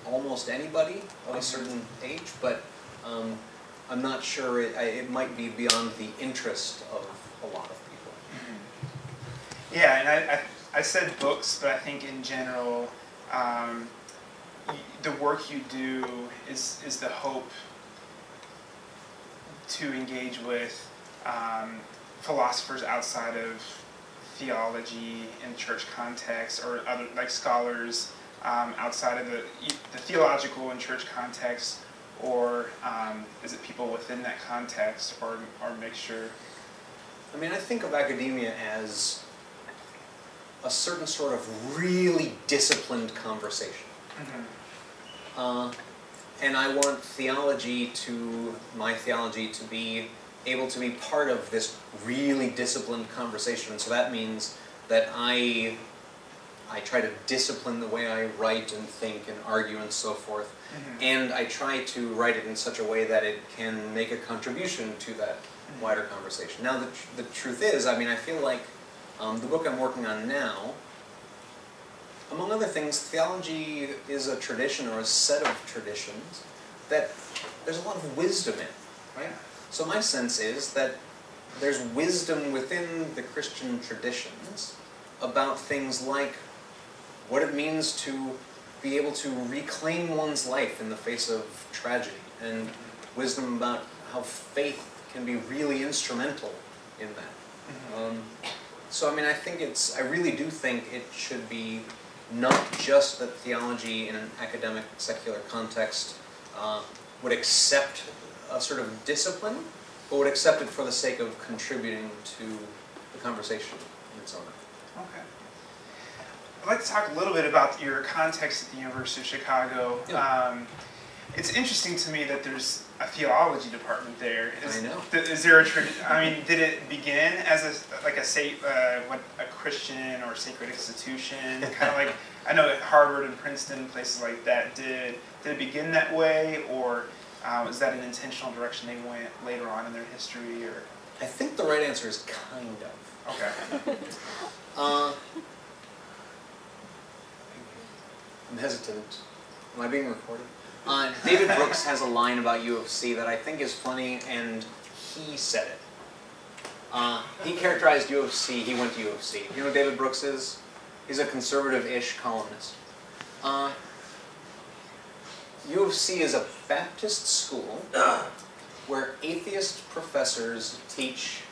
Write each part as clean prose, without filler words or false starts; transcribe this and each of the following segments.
almost anybody of a certain age, but I'm not sure it might be beyond the interest of a lot of people. Yeah, and I said books, but I think in general, the work you do is the hope to engage with philosophers outside of theology and church context, or other like scholars outside of the theological and church context, or is it people within that context, or mixture? I mean, I think of academia as a certain sort of really disciplined conversation. And I want my theology to be able to be part of this really disciplined conversation. And so that means that I try to discipline the way I write and think and argue and so forth. And I try to write it in such a way that it can make a contribution to that wider conversation. Now, the truth is, I mean, I feel like the book I'm working on now, among other things, theology is a tradition or a set of traditions that there's a lot of wisdom in, right? So my sense is that there's wisdom within the Christian traditions about things like what it means to be able to reclaim one's life in the face of tragedy, and wisdom about how faith can be really instrumental in that. So I mean, I really do think it should be not just that theology in an academic, secular context would accept a sort of discipline, but would accept it for the sake of contributing to the conversation in its own right. Okay. I'd like to talk a little bit about your context at the University of Chicago. Yeah. It's interesting to me that there's a theology department there. I know. Is there I mean, did it begin as a Christian or sacred institution? Kind of like, I know at Harvard and Princeton, places like that, did it begin that way, or is that an intentional direction they went later on in their history? Or I think the right answer is kind of. Okay. I'm hesitant. Am I being recorded? David Brooks has a line about U of C that I think is funny, and he said it. He characterized U of C, he went to U of C. You know what David Brooks is? He's a conservative-ish columnist. U of C is a Baptist school where atheist professors teach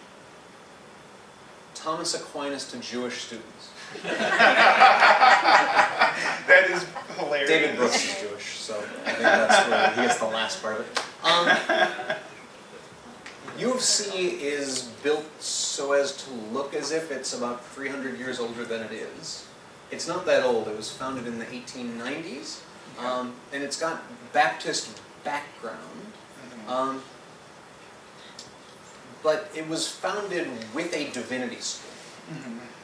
Thomas Aquinas to Jewish students. That is hilarious. David Brooks is Jewish, so I think that's where he gets the last part of it. U of C is built so as to look as if it's about 300 years older than it is. It's not that old. It was founded in the 1890s, and it's got Baptist background, but it was founded with a divinity school.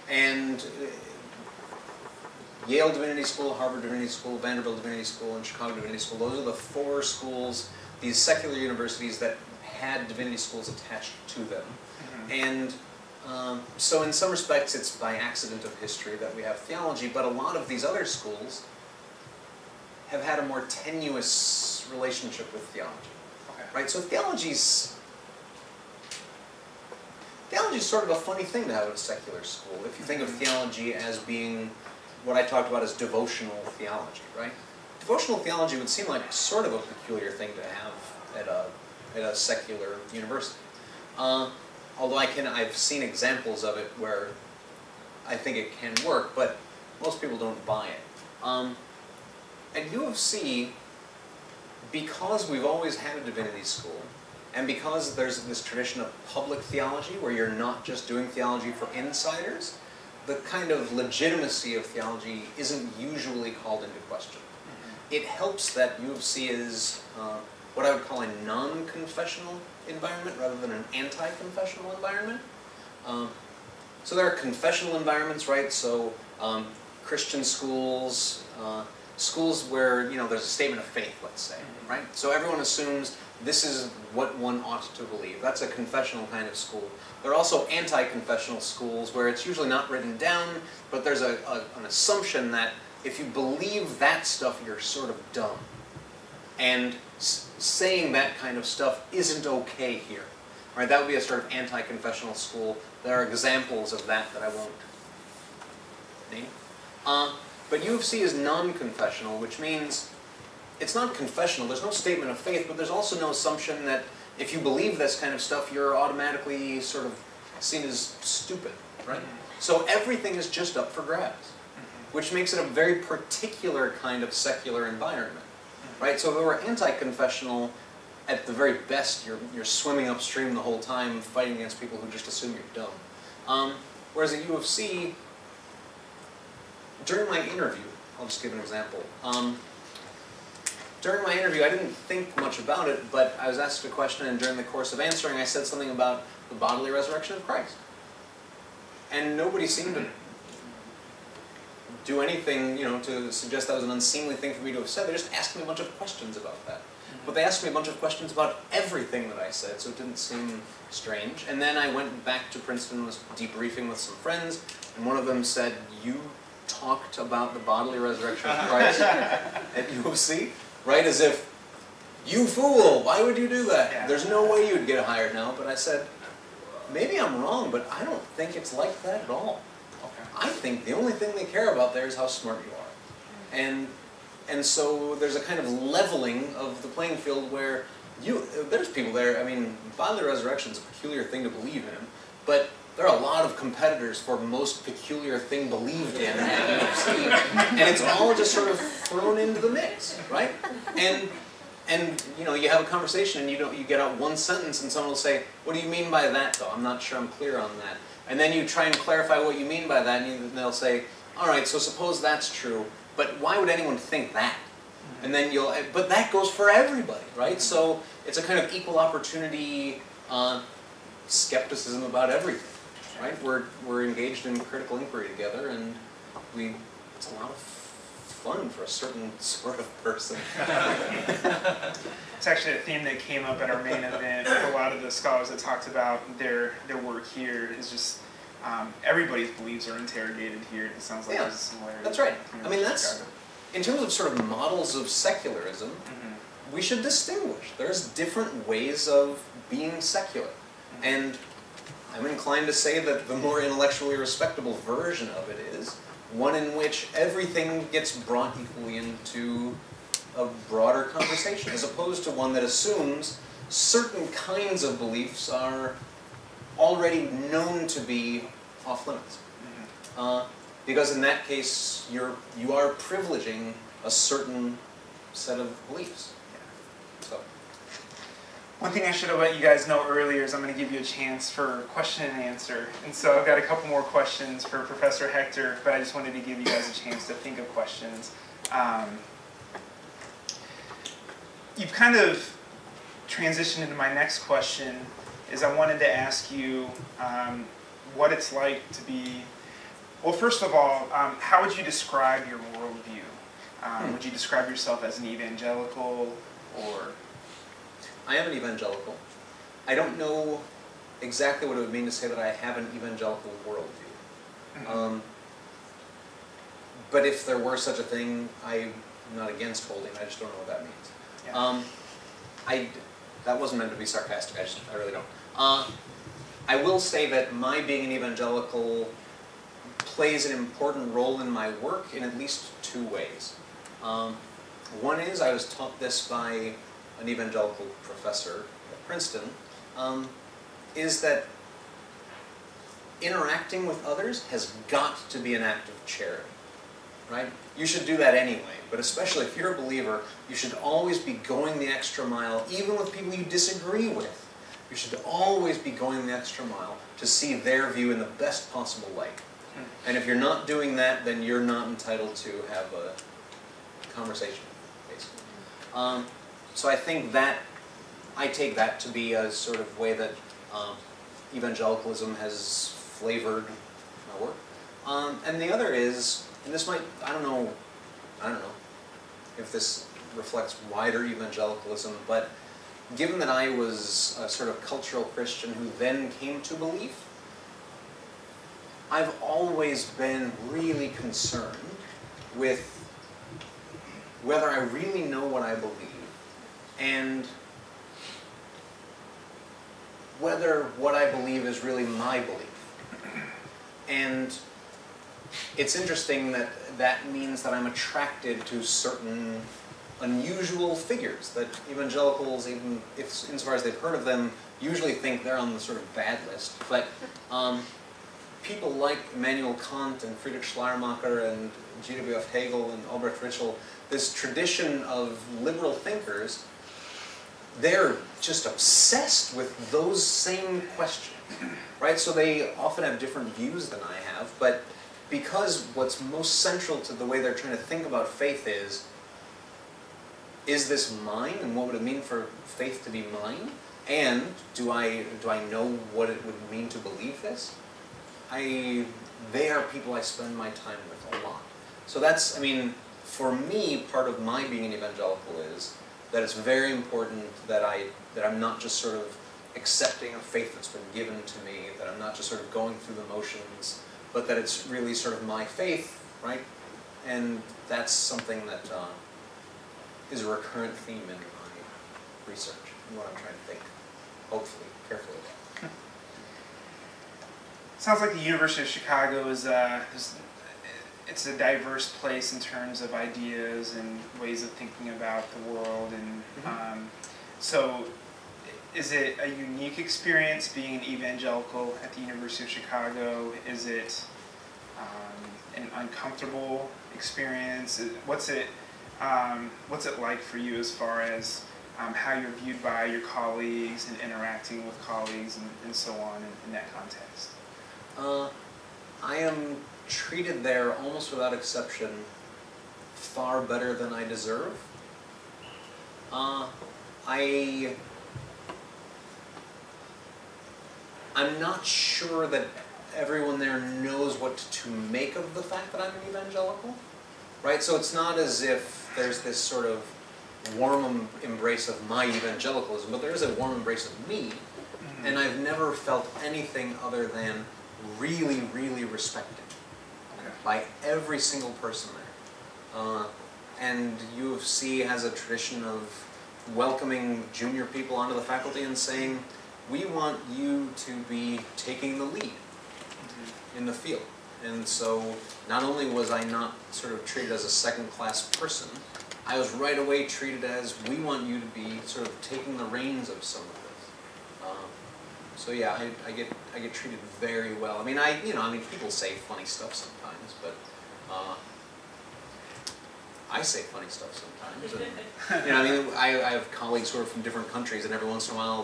And Yale Divinity School, Harvard Divinity School, Vanderbilt Divinity School, and Chicago Divinity School, those are the four schools, these secular universities that had divinity schools attached to them. And so in some respects it's by accident of history that we have theology, but a lot of these other schools have had a more tenuous relationship with theology. Right? So theology's sort of a funny thing to have at a secular school. If you think of theology as being what I talked about as devotional theology, right? Devotional theology would seem like sort of a peculiar thing to have at a secular university. Although I've seen examples of it where I think it can work, but most people don't buy it. At U of C, because we've always had a divinity school, and because there's this tradition of public theology where you're not just doing theology for insiders, the kind of legitimacy of theology isn't usually called into question. It helps that U of C is what I would call a non-confessional environment rather than an anti-confessional environment. So there are confessional environments, right? So Christian schools, schools where there's a statement of faith, let's say, right? So everyone assumes this is what one ought to believe. That's a confessional kind of school. There are also anti-confessional schools where it's usually not written down, but there's an assumption that if you believe that stuff, you're sort of dumb. And saying that kind of stuff isn't okay here. Right? That would be a sort of anti-confessional school. There are examples of that I won't name. But U of C is non-confessional, which means it's not confessional. There's no statement of faith, but there's also no assumption that if you believe this kind of stuff, you're automatically sort of seen as stupid, right? So everything is just up for grabs, which makes it a very particular kind of secular environment, right? So if it were anti-confessional, at the very best, you're swimming upstream the whole time, fighting against people who just assume you're dumb. Whereas at U of C, during my interview, I'll just give an example. During my interview, I didn't think much about it, but I was asked a question, and during the course of answering, I said something about the bodily resurrection of Christ. And nobody seemed to do anything, to suggest that was an unseemly thing for me to have said. They just asked me a bunch of questions about that. But they asked me a bunch of questions about everything that I said, so it didn't seem strange. And then I went back to Princeton, was debriefing with some friends, and one of them said, "You talked about the bodily resurrection of Christ at U of C?" Right? As if, "You fool, why would you do that? Yeah. There's no way you'd get hired now." But I said, maybe I'm wrong, but I don't think it's like that at all. Okay. I think the only thing they care about there is how smart you are. And so there's a kind of leveling of the playing field where there's people there, bodily resurrection is a peculiar thing to believe in, but there are a lot of competitors for most peculiar thing believed in at U of C, and it's all just sort of thrown into the mix, right? And you have a conversation and you get out one sentence and someone will say, "What do you mean by that though? I'm not sure I'm clear on that." And then you try and clarify what you mean by that, and they'll say, "All right, so suppose that's true, but why would anyone think that?" And then but that goes for everybody, right? So it's a kind of equal opportunity skepticism about everything, right? We're engaged in critical inquiry together, and it's a lot of fun for a certain sort of person. It's actually a theme that came up at our main event with a lot of the scholars that talked about their work here is just everybody's beliefs are interrogated here. It sounds like there's a similarity. That's right. That's, in terms of sort of models of secularism, we should distinguish. There's different ways of being secular. And I'm inclined to say that the more intellectually respectable version of it is one in which everything gets brought equally into a broader conversation, as opposed to one that assumes certain kinds of beliefs are already known to be off limits. Because in that case, you are privileging a certain set of beliefs. So. One thing I should have let you guys know earlier is I'm going to give you a chance for question and answer. And so I've got a couple more questions for Professor Hector, but I just wanted to give you guys a chance to think of questions. You've kind of transitioned into my next question, is I wanted to ask you what it's like to be, well, first of all, how would you describe your worldview? Would you describe yourself as an evangelical, or? I am an evangelical. I don't know exactly what it would mean to say that I have an evangelical worldview. But if there were such a thing, I'm not against holding. I just don't know what that means. Yeah. That wasn't meant to be sarcastic. I really don't. I will say that my being an evangelical plays an important role in my work in at least two ways. One is I was taught this by an evangelical professor at Princeton, is that interacting with others has got to be an act of charity, right? You should do that anyway, but especially if you're a believer, you should always be going the extra mile, even with people you disagree with. You should always be going the extra mile to see their view in the best possible light. And if you're not doing that, then you're not entitled to have a conversation, basically. So I think that, I take that to be a sort of way that evangelicalism has flavored my work. And the other is, and this might, I don't know if this reflects wider evangelicalism, but given that I was a sort of cultural Christian who then came to belief, I've always been really concerned with whether I really know what I believe, and whether what I believe is really my belief. And it's interesting that that means that I'm attracted to certain unusual figures that evangelicals, even if insofar as they've heard of them, usually think they're on the sort of bad list. But people like Immanuel Kant and Friedrich Schleiermacher and G.W.F. Hegel and Albrecht Ritschl, this tradition of liberal thinkers, they're just obsessed with those same questions, right? So they often have different views than I have, but because what's most central to the way they're trying to think about faith is this mine, and what would it mean for faith to be mine? And do I know what it would mean to believe this? They are people I spend my time with a lot. So that's, I mean, for me, part of my being an evangelical is that it's very important that I'm not just sort of accepting a faith that's been given to me, that I'm not just sort of going through the motions, but that it's really sort of my faith, right? And that's something that is a recurrent theme in my research and what I'm trying to think, hopefully, carefully about. Sounds like the University of Chicago is it's a diverse place in terms of ideas and ways of thinking about the world, and so is it a unique experience being an evangelical at the University of Chicago? Is it an uncomfortable experience? What's it like for you as far as how you're viewed by your colleagues and interacting with colleagues and so on in that context? I am treated there almost without exception far better than I deserve. I'm not sure that everyone there knows what to make of the fact that I'm an evangelical, right? So it's not as if there's this sort of warm embrace of my evangelicalism, but there is a warm embrace of me, and I've never felt anything other than really, really respected by every single person there. And U of C has a tradition of welcoming junior people onto the faculty and saying, we want you to be taking the lead in the field. And so not only was I not sort of treated as a second-class person, I was right away treated as, we want you to be sort of taking the reins of some of this. So yeah, I get treated very well. I mean, people say funny stuff sometimes, but I say funny stuff sometimes. And, I have colleagues who are from different countries, and every once in a while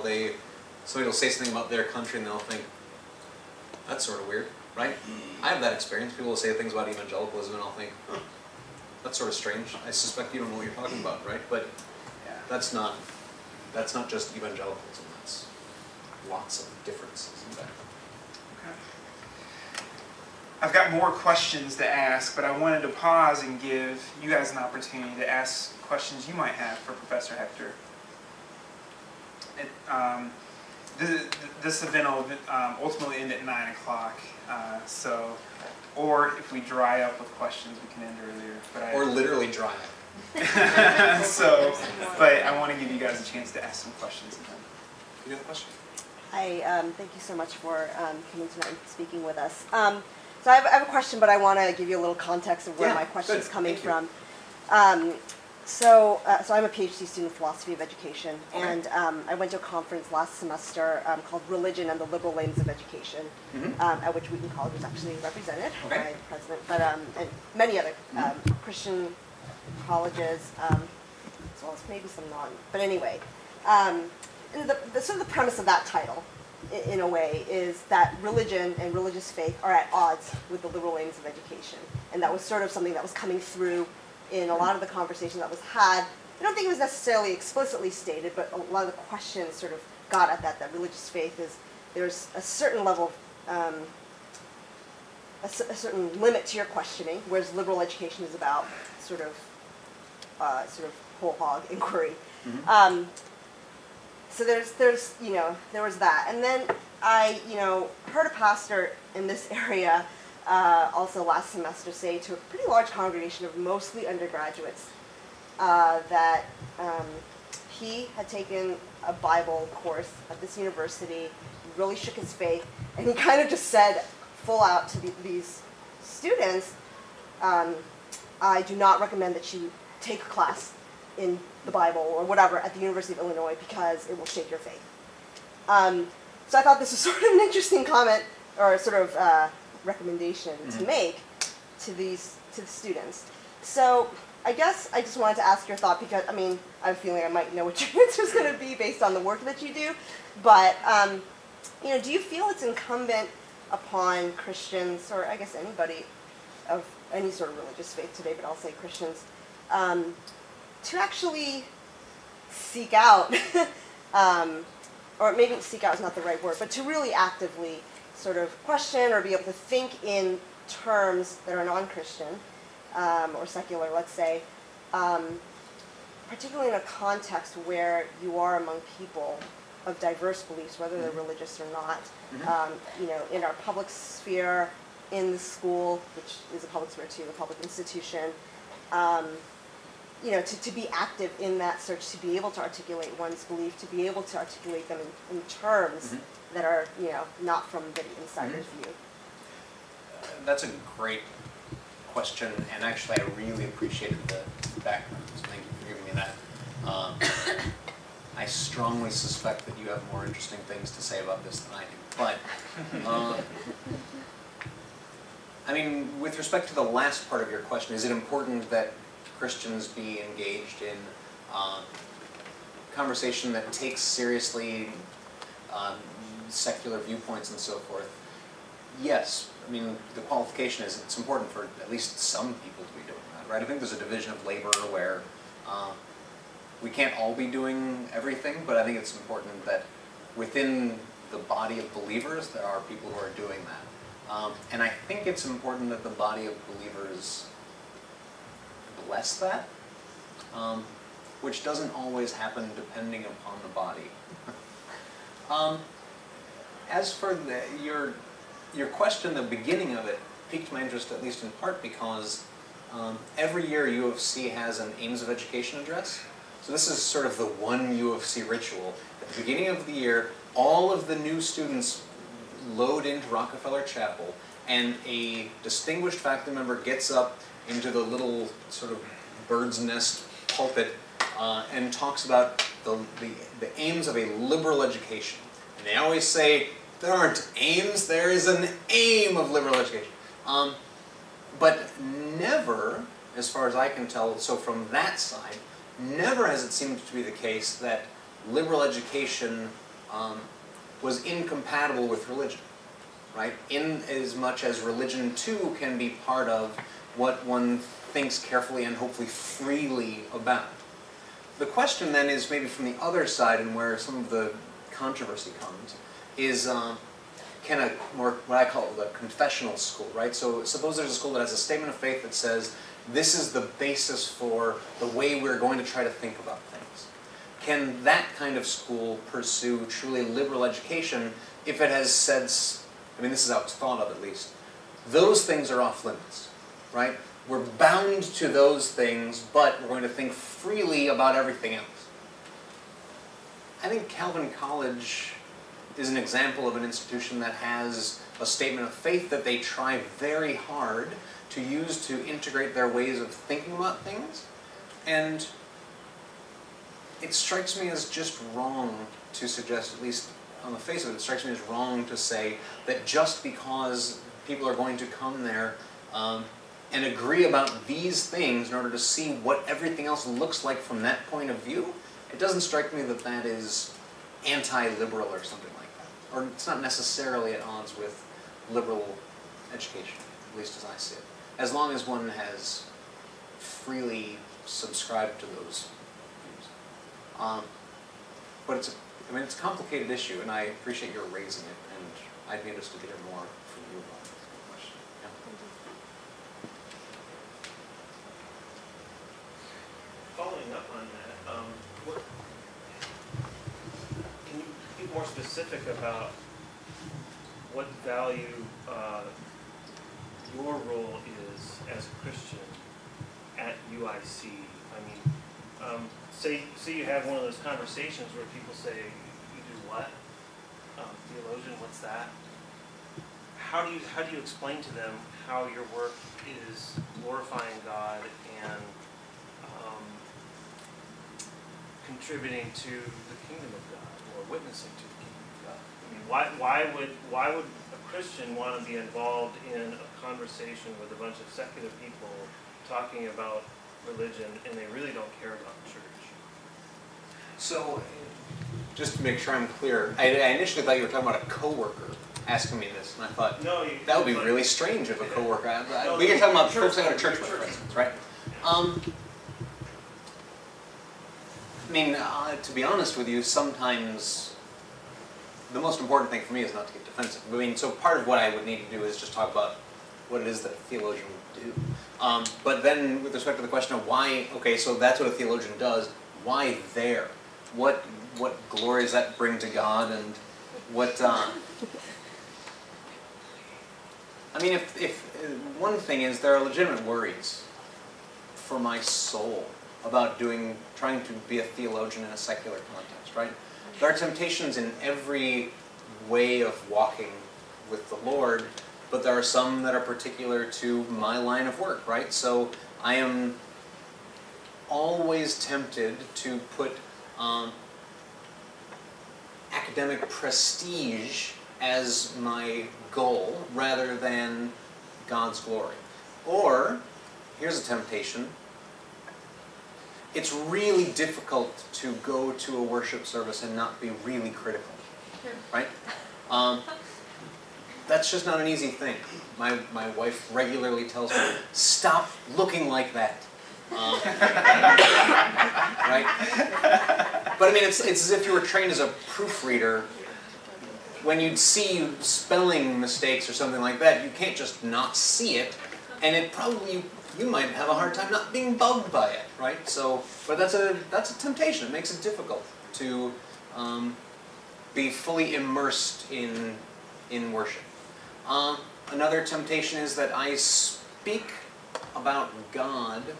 somebody will say something about their country, and they'll think, that's sort of weird, right? I have that experience. People will say things about evangelicalism, and I'll think, huh, that's sort of strange. I suspect you don't know what you're talking about, right? But that's not just evangelicalism. That's lots of differences in that. Okay. I've got more questions to ask, but I wanted to pause and give you guys an opportunity to ask questions you might have for Professor Hector. This event will ultimately end at 9 o'clock, or if we dry up with questions, we can end earlier. Or literally dry up. But I want to give you guys a chance to ask some questions again. You have a question? Thank you so much for coming tonight and speaking with us. So I have a question, but I want to give you a little context of where my question is coming from. So I'm a PhD student in philosophy of education, and I went to a conference last semester called Religion and the Liberal Aims of Education, at which Wheaton College was actually represented by the president, but and many other Christian colleges, as well as maybe some non. But anyway, and the sort of the premise of that title, in a way, is that religion and religious faith are at odds with the liberal aims of education, and that was sort of something that was coming through in a lot of the conversation that was had. I don't think it was necessarily explicitly stated, but a lot of the questions sort of got at that religious faith is, there's a certain level of, a certain limit to your questioning, whereas liberal education is about sort of whole hog inquiry. So there was that. And then I, heard a pastor in this area also last semester say to a pretty large congregation of mostly undergraduates that he had taken a Bible course at this university, really shook his faith, and he kind of just said full out to these students, I do not recommend that you take a class in the Bible or whatever at the University of Illinois because it will shake your faith. So I thought this was sort of an interesting comment or sort of recommendation to make to the students. So I guess I just wanted to ask your thought because, I mean, I'm feeling I might know what your answer is going to be based on the work that you do, but you know, do you feel it's incumbent upon Christians, or I guess anybody of any sort of religious faith today, but I'll say Christians, to actually seek out, or maybe seek out is not the right word, but to really actively sort of question or be able to think in terms that are non-Christian or secular, let's say, particularly in a context where you are among people of diverse beliefs, whether they're religious or not. You know, in our public sphere, in the school, which is a public sphere too, a public institution, you know, to be active in that search, to be able to articulate one's belief, to be able to articulate them in terms that are, you know, not from the insider's view. That's a great question, and actually I really appreciated the background, so thank you for giving me that. I strongly suspect that you have more interesting things to say about this than I do, but I mean, with respect to the last part of your question, is it important that Christians be engaged in conversation that takes seriously secular viewpoints and so forth? Yes. I mean, the qualification is it's important for at least some people to be doing that, right? I think there's a division of labor where we can't all be doing everything, but I think it's important that within the body of believers, there are people who are doing that. And I think it's important that the body of believers bless that, which doesn't always happen depending upon the body. As for your question, the beginning of it piqued my interest, at least in part because every year U of C has an Aims of Education address. So this is sort of the one U of C ritual. At the beginning of the year, all of the new students load into Rockefeller Chapel, and a distinguished faculty member gets up into the little sort of bird's nest pulpit and talks about the aims of a liberal education. And they always say, there aren't aims, there is an aim of liberal education. But never, as far as I can tell, so from that side, never has it seemed to be the case that liberal education was incompatible with religion, right? In as much as religion too can be part of what one thinks carefully and hopefully freely about. The question then is maybe from the other side, and where some of the controversy comes, is can a more, what I call the confessional school, right? So suppose there's a school that has a statement of faith that says, this is the basis for the way we're going to try to think about things. Can that kind of school pursue truly liberal education if it has said, I mean, this is how it's thought of at least, those things are off limits, right? We're bound to those things, but we're going to think freely about everything else. I think Calvin College is an example of an institution that has a statement of faith that they try very hard to use to integrate their ways of thinking about things. And it strikes me as just wrong to suggest, at least on the face of it, it strikes me as wrong to say that just because people are going to come there and agree about these things in order to see what everything else looks like from that point of view, it doesn't strike me that that is anti-liberal or something like that. Or it's not necessarily at odds with liberal education, at least as I see it. As long as one has freely subscribed to those views. But it's a complicated issue, and I appreciate your raising it, and I'd be interested to hear more from you about this question. Yeah. Following up on that, can you be more specific about what value your role is as a Christian at UIC? I mean, say you have one of those conversations where people say, "You do what? Theologian, what's that?" How do you explain to them how your work is glorifying God and contributing to the kingdom of God, or witnessing to the kingdom of God? I mean, why would a Christian want to be involved in a conversation with a bunch of secular people talking about religion, and they really don't care about the church? So, just to make sure I'm clear, I initially thought you were talking about a coworker asking me this, and I thought, No, that would be really strange if a coworker. But you're talking about folks I go to church with, for instance, right? I mean, to be honest with you, sometimes the most important thing for me is not to get defensive. I mean, so part of what I would need to do is just talk about what it is that a theologian would do. But then, with respect to the question of why, okay, so that's what a theologian does. Why there? What glory does that bring to God, and what? I mean, if one thing is, there are legitimate worries for my soul about trying to be a theologian in a secular context, right? There are temptations in every way of walking with the Lord, but there are some that are particular to my line of work, right? So I am always tempted to put academic prestige as my goal rather than God's glory. Or, here's a temptation, it's really difficult to go to a worship service and not be really critical, right? That's just not an easy thing. My wife regularly tells me, stop looking like that. Right? But I mean, it's as if you were trained as a proofreader. When you'd see spelling mistakes or something like that, you can't just not see it, and it probably, you might have a hard time not being bugged by it, right? So, but that's a temptation. It makes it difficult to be fully immersed in worship. Another temptation is that I speak about God,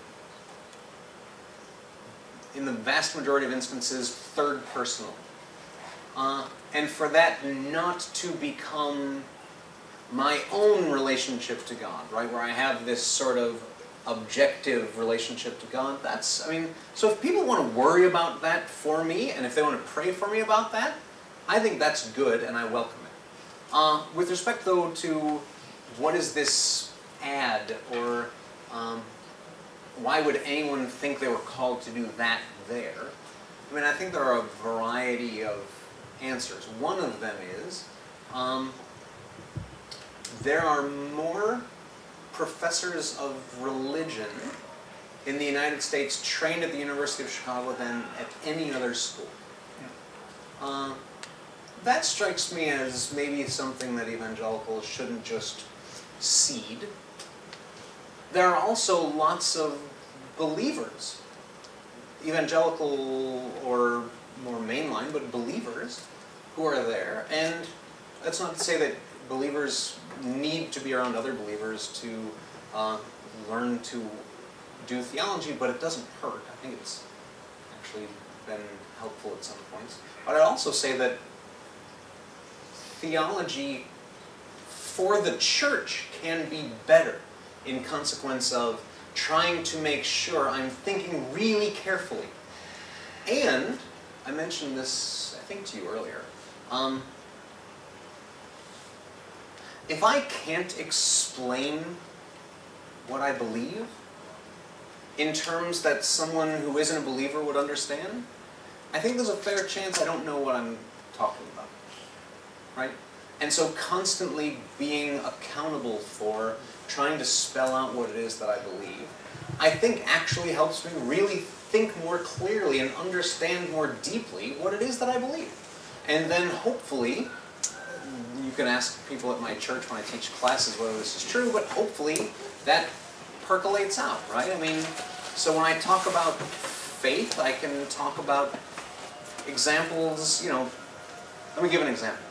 in the vast majority of instances, third personal. And for that not to become my own relationship to God, right, where I have this sort of objective relationship to God, that's, I mean, so if people want to worry about that for me, and if they want to pray for me about that, I think that's good, and I welcome it. With respect, though, to what is this ad, or why would anyone think they were called to do that there? I mean, I think there are a variety of answers. One of them is, there are more professors of religion in the United States trained at the University of Chicago than at any other school. That strikes me as maybe something that evangelicals shouldn't just cede. There are also lots of believers, evangelical or more mainline, but believers who are there. And that's not to say that believers need to be around other believers to learn to do theology, but it doesn't hurt. I think it's actually been helpful at some points. But I'd also say that theology for the church can be better in consequence of trying to make sure I'm thinking really carefully. And, I mentioned this, I think, to you earlier, if I can't explain what I believe in terms that someone who isn't a believer would understand, I think there's a fair chance I don't know what I'm talking about, right? And so constantly being accountable for trying to spell out what it is that I believe, I think actually helps me really think more clearly and understand more deeply what it is that I believe. And then hopefully, you can ask people at my church when I teach classes whether this is true, but hopefully that percolates out, right? I mean, so when I talk about faith, I can talk about examples, you know, let me give an example.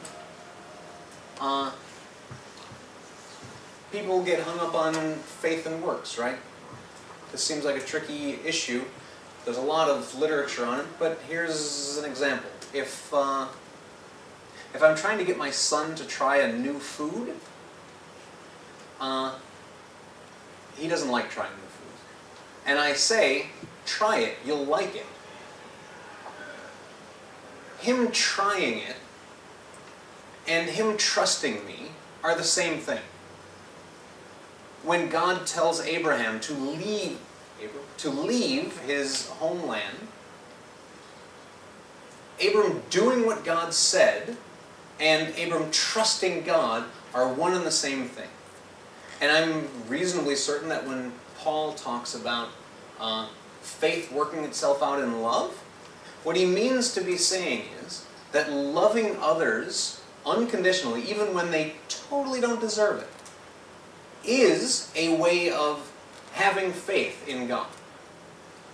People get hung up on faith and works, right? This seems like a tricky issue. There's a lot of literature on it, but here's an example. If I'm trying to get my son to try a new food, he doesn't like trying new food. And I say, try it, you'll like it. Him trying it and him trusting me are the same thing. When God tells Abraham to leave his homeland, Abram doing what God said and Abram trusting God are one and the same thing. And I'm reasonably certain that when Paul talks about faith working itself out in love, what he means to be saying is that loving others unconditionally, even when they totally don't deserve it, is a way of having faith in God.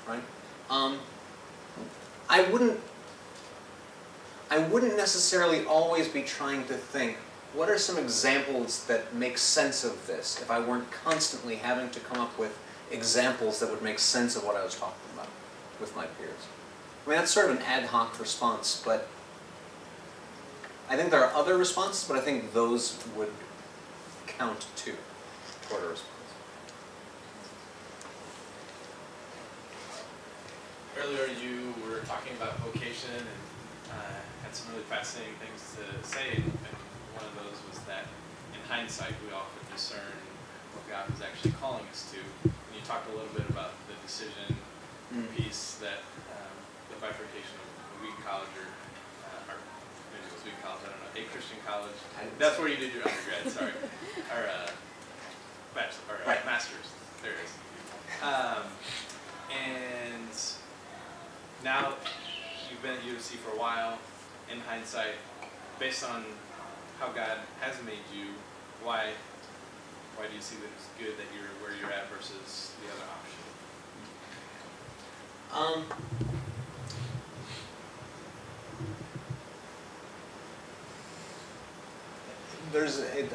Right? I wouldn't necessarily always be trying to think, what are some examples that make sense of this, if I weren't constantly having to come up with examples that would make sense of what I was talking about with my peers. I mean, that's sort of an ad hoc response, but I think there are other responses, but I think those would count too toward a response. Earlier you were talking about vocation and had some really fascinating things to say, and one of those was that in hindsight we all could discern what God was actually calling us to. And you talked a little bit about the decision piece that the bifurcation of Wheaton College or maybe it was Wheaton College, I don't know, a Christian college. That's where you did your undergrad, sorry. Or bachelor, or master's, there it is. And now you've been at USC for a while. In hindsight, based on how God has made you, why do you see that it's good that you're where you're at versus the other option?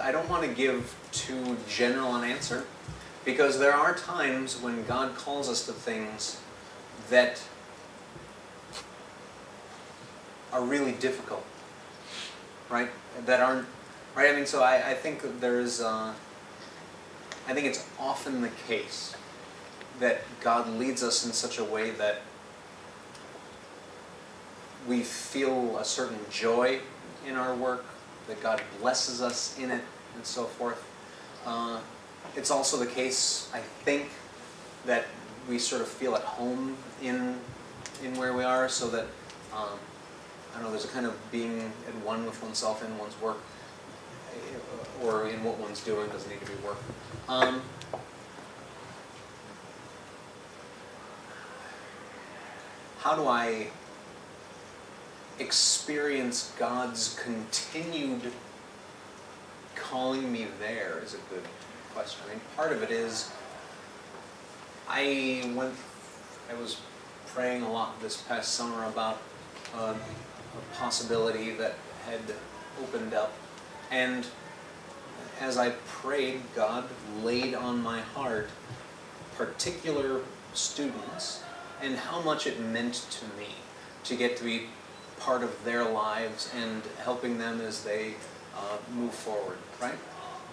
I don't want to give too general an answer, because there are times when God calls us to things that are really difficult, right? That aren't, right? I mean, so I think that there's, I think it's often the case that God leads us in such a way that we feel a certain joy in our work, that God blesses us in it, and so forth. It's also the case, I think, that we sort of feel at home in where we are, so that I don't know, there's a kind of being at one with oneself in one's work, or in what one's doing doesn't need to be work. How do I experience God's continued calling me there is a good question. I mean, part of it is I was praying a lot this past summer about a possibility that had opened up, and as I prayed, God laid on my heart particular students and how much it meant to me to get to be part of their lives and helping them as they move forward, right?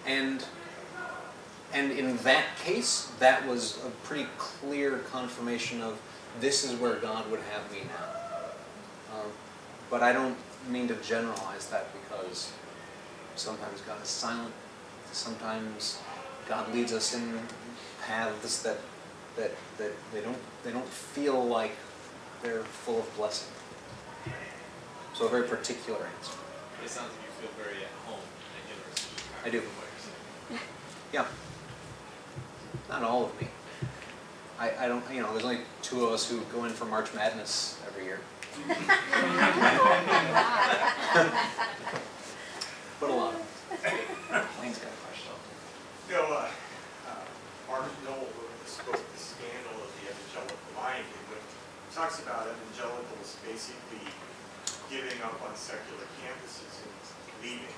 And in that case, that was a pretty clear confirmation of this is where God would have me now. But I don't mean to generalize that, because sometimes God is silent. Sometimes God leads us in paths that they don't feel like they're full of blessing. So a very particular answer. It sounds like you feel very at home at University of Chicago. I do. From what you're saying. Yeah. Not all of me. I don't, you know, there's only 2 of us who go in for March Madness every year. But a lot of them. Lane's got a question. You know, Martin Noel wrote this book, The Scandal of the Evangelical Mind, which talks about evangelicals basically giving up on secular campuses and leaving.